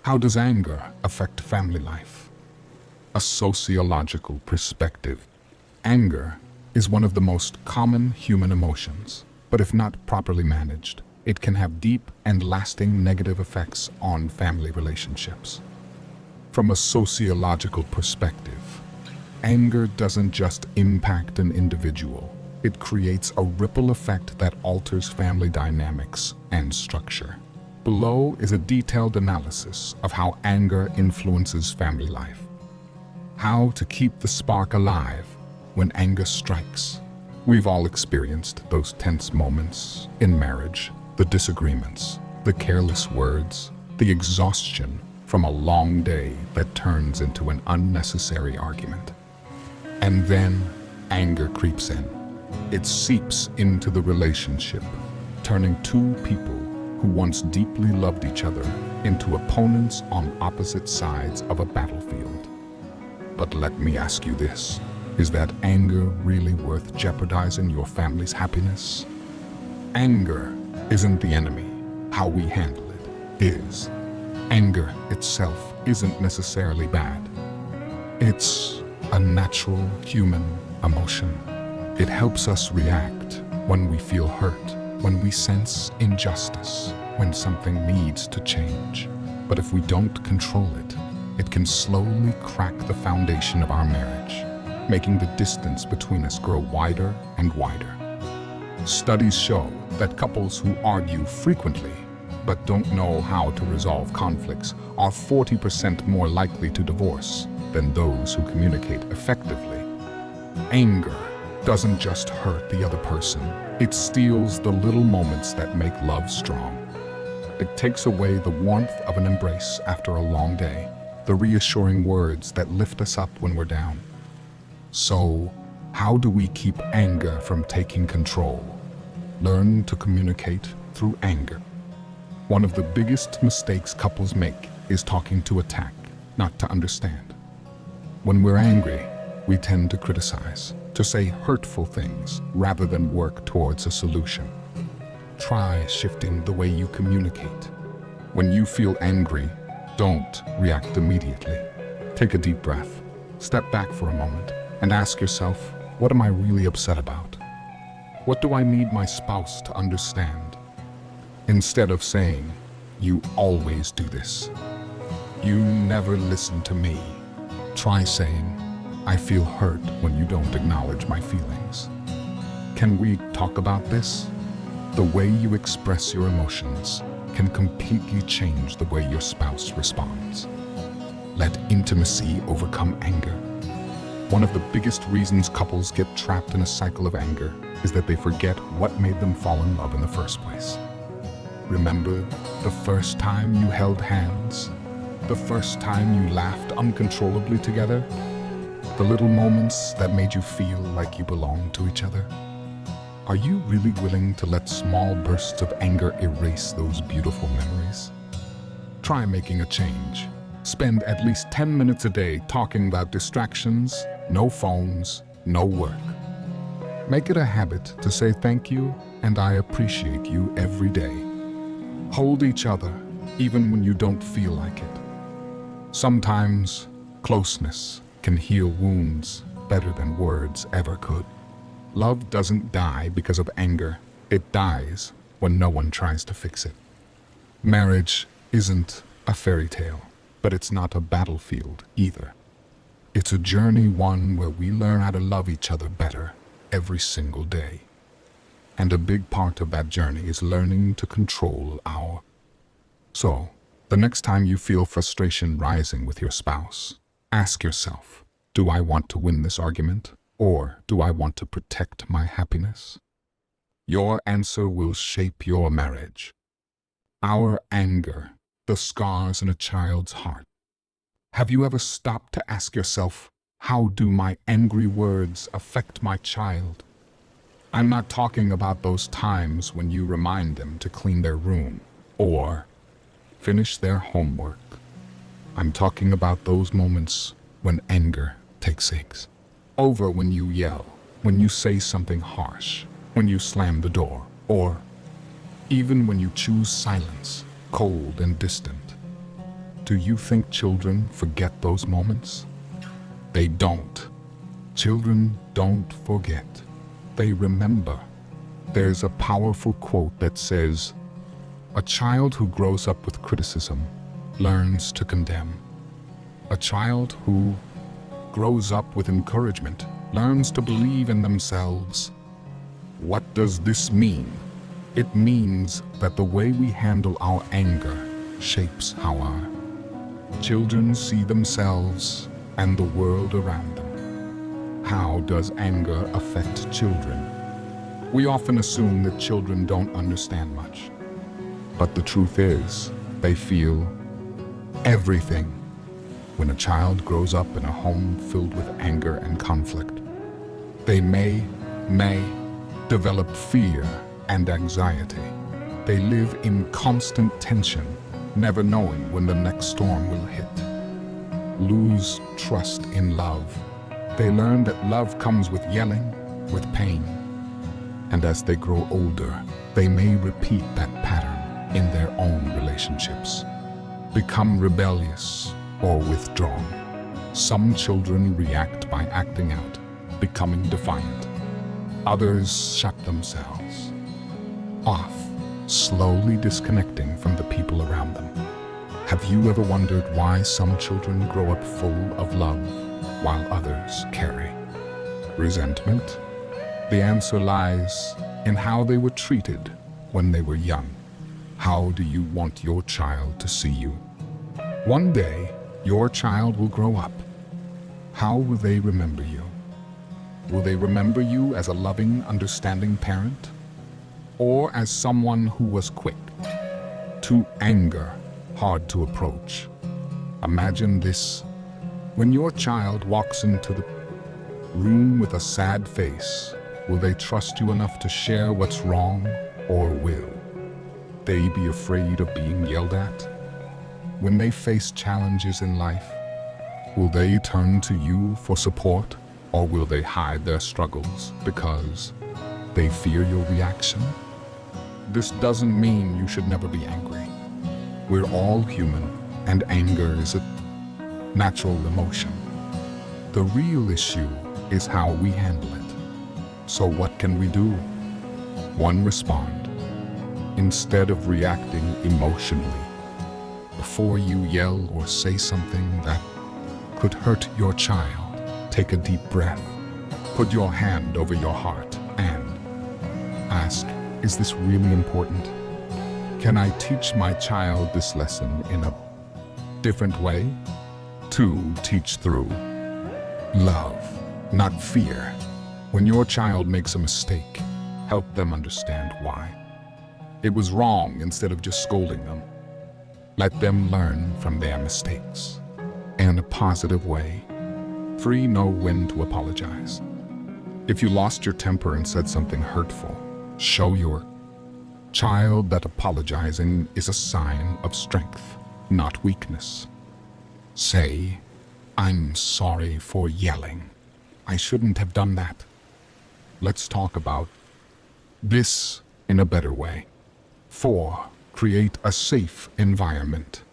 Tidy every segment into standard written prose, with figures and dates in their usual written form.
How does anger affect family life? A sociological perspective. Anger is one of the most common human emotions, but if not properly managed, it can have deep and lasting negative effects on family relationships. From a sociological perspective, anger doesn't just impact an individual, it creates a ripple effect that alters family dynamics and structure. Below is a detailed analysis of how anger influences family life. How to keep the spark alive when anger strikes. We've all experienced those tense moments in marriage, the disagreements, the careless words, the exhaustion from a long day that turns into an unnecessary argument. And then anger creeps in. It seeps into the relationship, turning two people who once deeply loved each other into opponents on opposite sides of a battlefield. But let me ask you this, is that anger really worth jeopardizing your family's happiness? Anger isn't the enemy. How we handle it is. Anger itself isn't necessarily bad. It's a natural human emotion. It helps us react when we feel hurt, when we sense injustice, when something needs to change. But if we don't control it, it can slowly crack the foundation of our marriage, making the distance between us grow wider and wider. Studies show that couples who argue frequently but don't know how to resolve conflicts are 40% more likely to divorce than those who communicate effectively. Anger doesn't just hurt the other person, it steals the little moments that make love strong. It takes away the warmth of an embrace after a long day, the reassuring words that lift us up when we're down. So, how do we keep anger from taking control? Learn to communicate through anger. One of the biggest mistakes couples make is talking to attack, not to understand. When we're angry, we tend to criticize, to say hurtful things rather than work towards a solution. Try shifting the way you communicate. When you feel angry, don't react immediately. Take a deep breath, step back for a moment, and ask yourself, what am I really upset about? What do I need my spouse to understand? Instead of saying, you always do this, you never listen to me, try saying, I feel hurt when you don't acknowledge my feelings. Can we talk about this? The way you express your emotions can completely change the way your spouse responds. Let intimacy overcome anger. One of the biggest reasons couples get trapped in a cycle of anger is that they forget what made them fall in love in the first place. Remember the first time you held hands? The first time you laughed uncontrollably together? The little moments that made you feel like you belonged to each other? Are you really willing to let small bursts of anger erase those beautiful memories? Try making a change. Spend at least 10 minutes a day talking about distractions, no phones, no work. Make it a habit to say thank you and I appreciate you every day. Hold each other even when you don't feel like it. Sometimes closeness can heal wounds better than words ever could. Love doesn't die because of anger. It dies when no one tries to fix it. Marriage isn't a fairy tale, but it's not a battlefield either. It's a journey, one where we learn how to love each other better every single day. And a big part of that journey is learning to control our. So, the next time you feel frustration rising with your spouse, ask yourself, do I want to win this argument? Or do I want to protect my happiness? Your answer will shape your marriage. Our anger, the scars in a child's heart. Have you ever stopped to ask yourself, how do my angry words affect my child? I'm not talking about those times when you remind them to clean their room or finish their homework. I'm talking about those moments when anger takes over, when you yell, when you say something harsh, when you slam the door, or even when you choose silence, cold and distant. Do you think children forget those moments? They don't. Children don't forget. They remember. There's a powerful quote that says, "A child who grows up with criticism learns to condemn. A child who grows up with encouragement learns to believe in themselves." What does this mean? It means that the way we handle our anger shapes how our children see themselves and the world around them. How does anger affect children? We often assume that children don't understand much. But the truth is, they feel everything. When a child grows up in a home filled with anger and conflict, they may develop fear and anxiety. They live in constant tension, never knowing when the next storm will hit. Lose trust in love. They learn that love comes with yelling, with pain. And as they grow older, they may repeat that pattern in their own relationships, become rebellious or withdrawn. Some children react by acting out, becoming defiant. Others shut themselves off, slowly disconnecting from the people around them. Have you ever wondered why some children grow up full of love while others carry resentment? The answer lies in how they were treated when they were young. How do you want your child to see you? One day, your child will grow up. How will they remember you? Will they remember you as a loving, understanding parent? Or as someone who was quick to anger, hard to approach? Imagine this. When your child walks into the room with a sad face, will they trust you enough to share what's wrong, or will they be afraid of being yelled at? When they face challenges in life, will they turn to you for support, or will they hide their struggles because they fear your reaction? This doesn't mean you should never be angry. We're all human, and anger is a natural emotion. The real issue is how we handle it. So what can we do? 1, respond. Instead of reacting emotionally, before you yell or say something that could hurt your child, take a deep breath. Put your hand over your heart and ask, is this really important? Can I teach my child this lesson in a different way? 2, teach through love, not fear. When your child makes a mistake, help them understand why. It was wrong instead of just scolding them. Let them learn from their mistakes in a positive way. 3, know when to apologize. If you lost your temper and said something hurtful, show your child that apologizing is a sign of strength, not weakness. Say, "I'm sorry for yelling. I shouldn't have done that. Let's talk about this in a better way." 4, create a safe environment.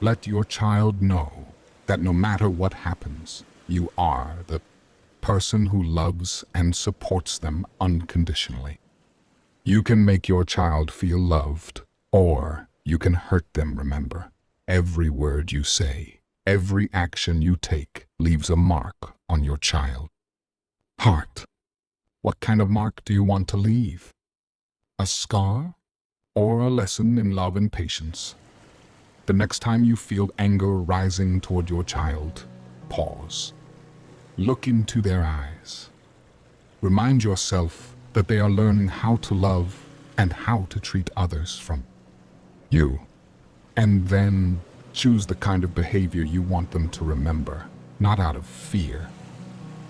Let your child know that no matter what happens, you are the person who loves and supports them unconditionally. You can make your child feel loved, or you can hurt them. Remember, every word you say, every action you take leaves a mark on your child. Heart. What kind of mark do you want to leave? A scar? Or a lesson in love and patience? The next time you feel anger rising toward your child, pause. Look into their eyes. Remind yourself that they are learning how to love and how to treat others from you. And then choose the kind of behavior you want them to remember, not out of fear,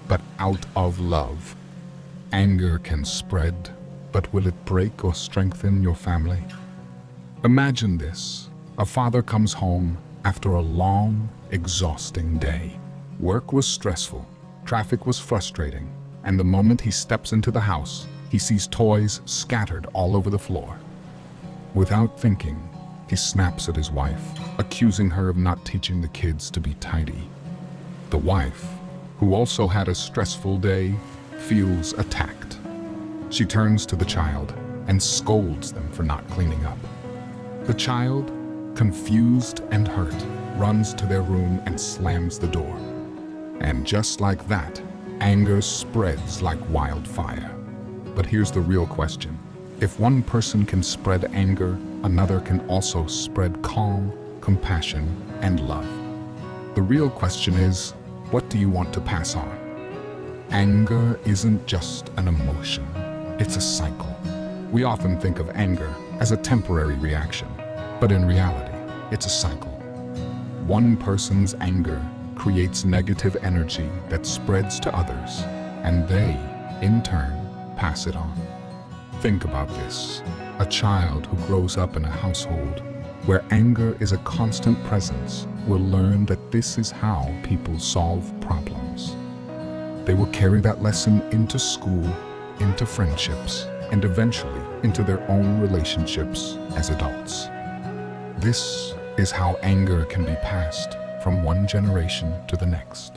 but out of love. Anger can spread, but will it break or strengthen your family? Imagine this. A father comes home after a long, exhausting day. Work was stressful, traffic was frustrating, and the moment he steps into the house, he sees toys scattered all over the floor. Without thinking, He snaps at his wife, accusing her of not teaching the kids to be tidy. The wife, who also had a stressful day, feels attacked. She turns to the child and scolds them for not cleaning up. The child, confused and hurt, runs to their room and slams the door. And just like that, anger spreads like wildfire. But here's the real question. If one person can spread anger, another can also spread calm, compassion, and love. The real question is, what do you want to pass on? Anger isn't just an emotion, it's a cycle. We often think of anger as a temporary reaction, but in reality, it's a cycle. One person's anger creates negative energy that spreads to others, and they, in turn, pass it on. Think about this. A child who grows up in a household where anger is a constant presence will learn that this is how people solve problems. They will carry that lesson into school, into friendships, and eventually into their own relationships as adults. This is how anger can be passed from one generation to the next.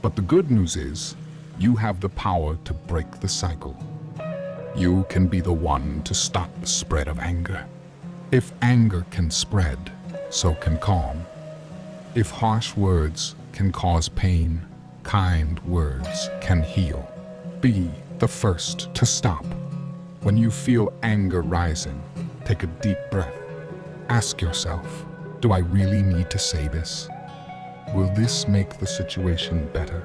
But the good news is, you have the power to break the cycle. You can be the one to stop the spread of anger. If anger can spread, so can calm. If harsh words can cause pain, kind words can heal. Be the first to stop. When you feel anger rising, take a deep breath. Ask yourself, do I really need to say this? Will this make the situation better?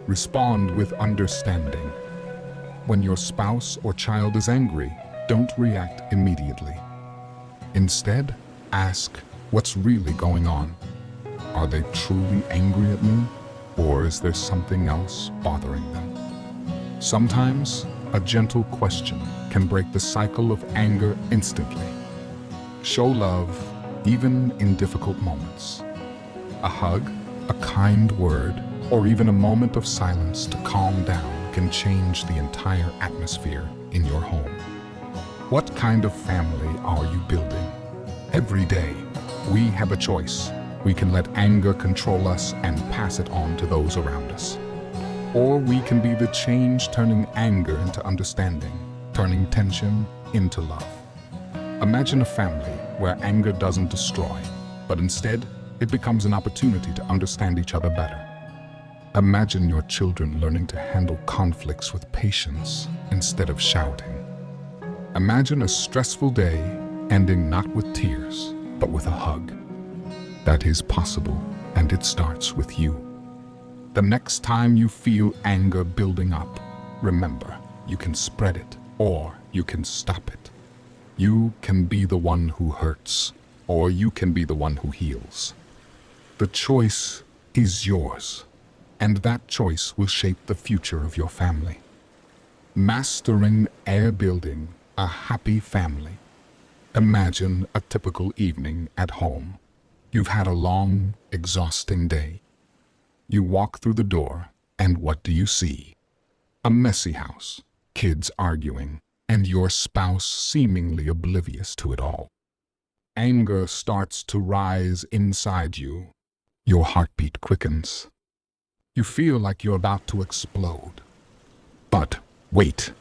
Respond with understanding. When your spouse or child is angry, don't react immediately. Instead, ask, what's really going on? Are they truly angry at me? Or is there something else bothering them? Sometimes, a gentle question can break the cycle of anger instantly. Show love, even in difficult moments. A hug, a kind word, or even a moment of silence to calm down can change the entire atmosphere in your home. What kind of family are you building? Every day, we have a choice. We can let anger control us and pass it on to those around us. Or we can be the change turning anger into understanding, turning tension into love. Imagine a family where anger doesn't destroy, but instead, it becomes an opportunity to understand each other better. Imagine your children learning to handle conflicts with patience instead of shouting. Imagine a stressful day ending not with tears, but with a hug. That is possible, and it starts with you. The next time you feel anger building up, remember, you can spread it, or you can stop it. You can be the one who hurts, or you can be the one who heals. The choice is yours, and that choice will shape the future of your family. Mastering air building a happy family. Imagine a typical evening at home. You've had a long, exhausting day. You walk through the door, and what do you see? A messy house, kids arguing, and your spouse seemingly oblivious to it all. Anger starts to rise inside you. Your heartbeat quickens. You feel like you're about to explode. But wait,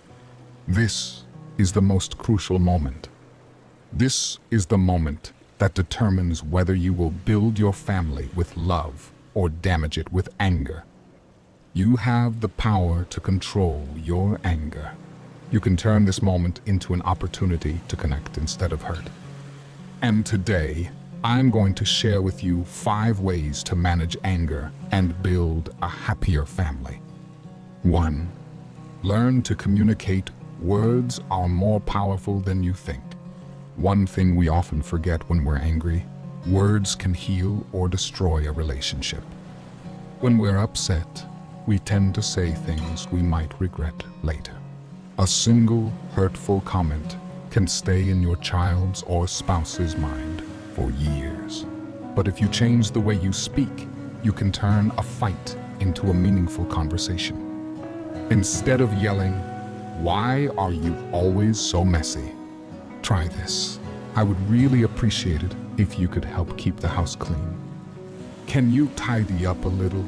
this is the most crucial moment. This is the moment that determines whether you will build your family with love or damage it with anger. You have the power to control your anger. You can turn this moment into an opportunity to connect instead of hurt. And today, I'm going to share with you 5 ways to manage anger and build a happier family. 1. Learn to communicate. Words are more powerful than you think. One thing we often forget when we're angry: words can heal or destroy a relationship. When we're upset, we tend to say things we might regret later. A single hurtful comment can stay in your child's or spouse's mind for years. But if you change the way you speak, you can turn a fight into a meaningful conversation. Instead of yelling, "Why are you always so messy?" Try this. I would really appreciate it if you could help keep the house clean. Can you tidy up a little?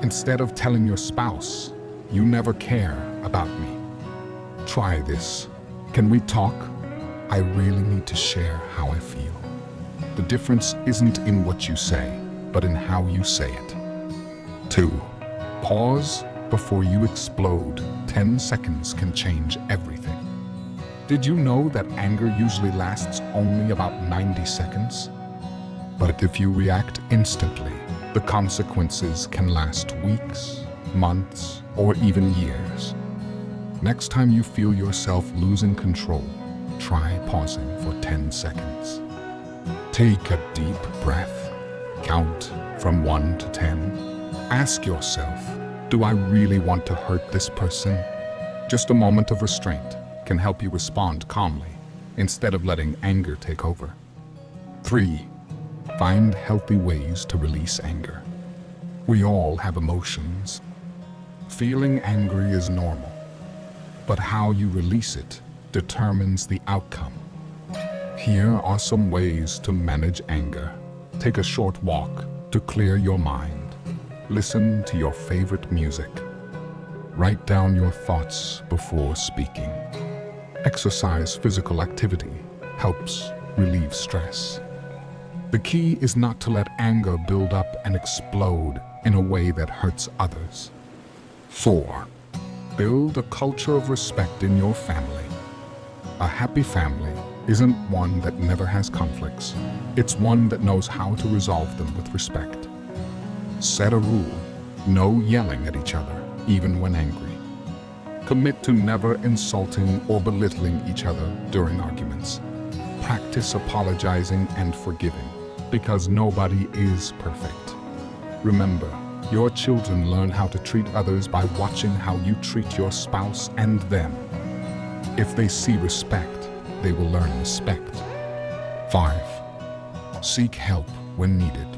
Instead of telling your spouse, you never care about me. Try this. Can we talk? I really need to share how I feel. The difference isn't in what you say, but in how you say it. 2. Pause before you explode. 10 seconds can change everything. Did you know that anger usually lasts only about 90 seconds? But if you react instantly, the consequences can last weeks, months, or even years. Next time you feel yourself losing control, try pausing for 10 seconds. Take a deep breath. Count from 1 to 10. Ask yourself, do I really want to hurt this person? Just a moment of restraint can help you respond calmly instead of letting anger take over. 3. Find healthy ways to release anger. We all have emotions. Feeling angry is normal, but how you release it determines the outcome. Here are some ways to manage anger. Take a short walk to clear your mind. Listen to your favorite music. Write down your thoughts before speaking. Exercise physical activity helps relieve stress. The key is not to let anger build up and explode in a way that hurts others. 4. Build a culture of respect in your family. A happy family isn't one that never has conflicts. It's one that knows how to resolve them with respect. Set a rule: no yelling at each other, even when angry. Commit to never insulting or belittling each other during arguments. Practice apologizing and forgiving, because nobody is perfect. Remember, your children learn how to treat others by watching how you treat your spouse and them. If they see respect, they will learn respect. 5. Seek help when needed.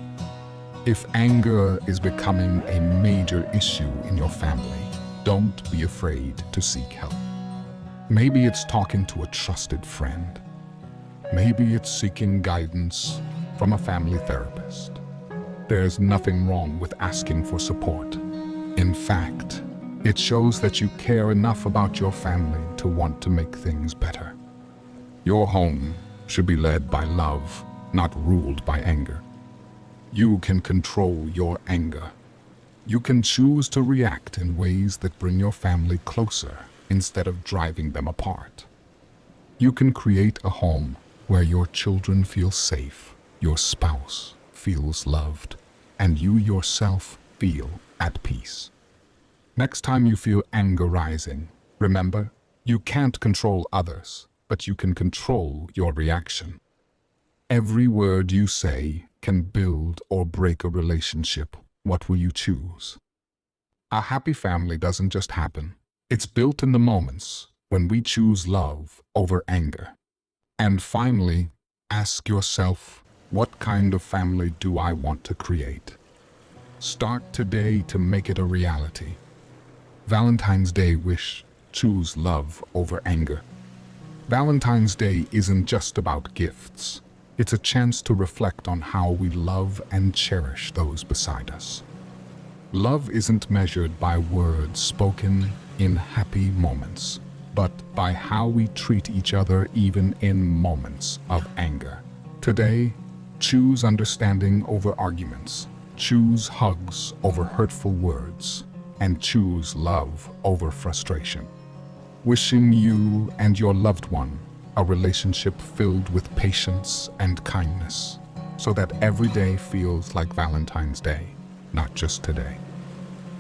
If anger is becoming a major issue in your family, don't be afraid to seek help. Maybe it's talking to a trusted friend. Maybe it's seeking guidance from a family therapist. There's nothing wrong with asking for support. In fact, it shows that you care enough about your family to want to make things better. Your home should be led by love, not ruled by anger. You can control your anger. You can choose to react in ways that bring your family closer instead of driving them apart. You can create a home where your children feel safe, your spouse feels loved, and you yourself feel at peace. Next time you feel anger rising, remember, you can't control others, but you can control your reaction. Every word you say can build or break a relationship. What will you choose? A happy family doesn't just happen. It's built in the moments when we choose love over anger. And finally, ask yourself, what kind of family do I want to create? Start today to make it a reality. Valentine's Day wish: choose love over anger. Valentine's Day isn't just about gifts. It's a chance to reflect on how we love and cherish those beside us. Love isn't measured by words spoken in happy moments, but by how we treat each other even in moments of anger. Today, choose understanding over arguments, choose hugs over hurtful words, and choose love over frustration. Wishing you and your loved one a relationship filled with patience and kindness, so that every day feels like Valentine's Day, not just today.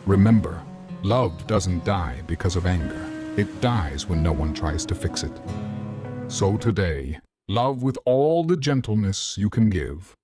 Remember, love doesn't die because of anger. It dies when no one tries to fix it. So today, love with all the gentleness you can give,